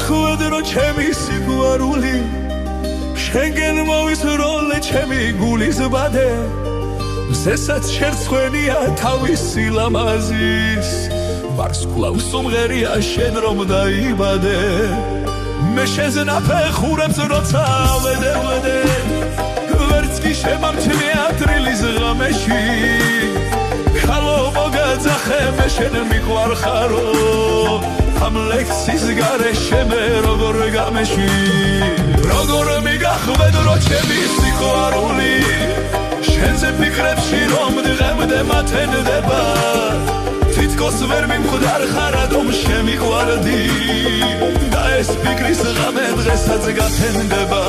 მიგახვედრო ჩემი სიყვარული შენგენ მოვისროლე ჩემი გულის ბადე მზესაც შერცხვენია თავისი ლამაზის ვარსკვლავს უმღერია შენ რომ დაიბადე მე შენზე ნაფეხურებს როცა ვედევდე ვერც კი შემამჩნია თრილის ღამეში ხალო მოგაძახე მე შენ მიყვარხარო ამ ლექსის გარეშე მე როგორ გამეში როგორ მიგახვედრო ჩემი სიყვარული შენზე ფიქრებში რომ დღემდე მათენდება თითქოს ვერ მიმხვდარ ხარადომ შემიყვარდი და ეს ფიქრის ღამე დღესაც გათენდება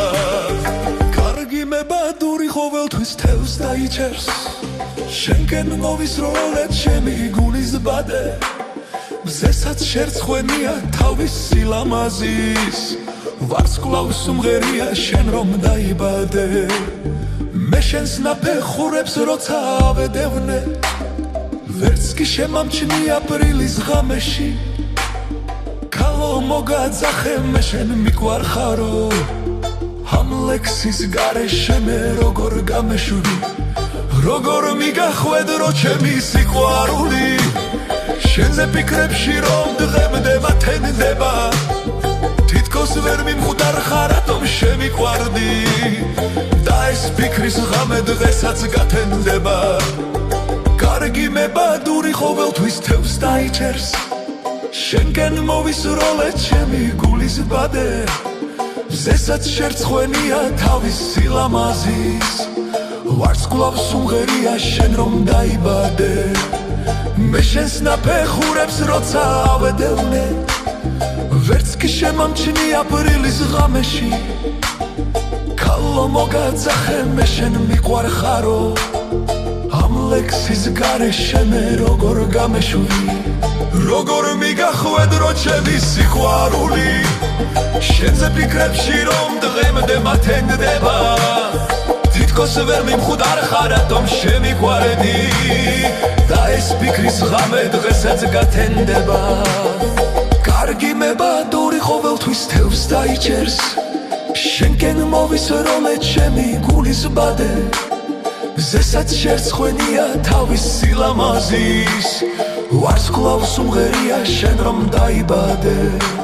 კარგი მებადური ყოველთვის თევს დაიჭერს შენგენ მოვისროლე ჩემი გულის ბადე მზესაც შერცხვენია თავისი ლამაზის ვარსკვლავს უმღერია შენ რომ დაიბადე მე შენს ნაფეხურებს როცა ავედევნე ვერც კი შემამჩნია აპრილის ღამეში ქალო მოგაძახე მე შენ მიყვარხარო ამ ლექსის გარეშე მე როგორ გამეშვი როგორ მიგახვედრო ჩემი სიყვარული შენზე ფიქრებში რომ დღემდე მათენდება თითქოს ვერ მიმხვდარ ხარადომ შემიყვარდი და ეს ფიქრის ღამე დღესაც გათენდება კარგი მებადური ყოველთვის თევს დაიჭერს შენგენ მოვისროლე ჩემი გულის ბადე მზესაც შერცხვენია თავისი ლამაზის ვარსკვლავს უმღერია შენ რომ დაიბადე მე შენს ნაფეხურებს როცა ავედევნე ვერც კი შემამჩნია აპრილის ღამეში ქალო მოგაძახე მე შენ მიყვარხარო ამ ლექსის გარეშე მე როგორ გამეშვი როგორ მიგახვედრო ჩემი სიყვარული შენზე ფიქრებში რომ დღემდე მათენდება თითქოს ვერ მიმხვდარ ხარადომ შემიყვარდი და ეს ფიქრის ღამე დღესაც გათენდება კარგი მებადური ყოველთვის თევს დაიჭერს შენგენ მოვისროლე ჩემი გულის ბადე მზესაც შერცხვენია თავისი ლამაზის ვარსკვლავს უმღერია შენ რომ დაიბადე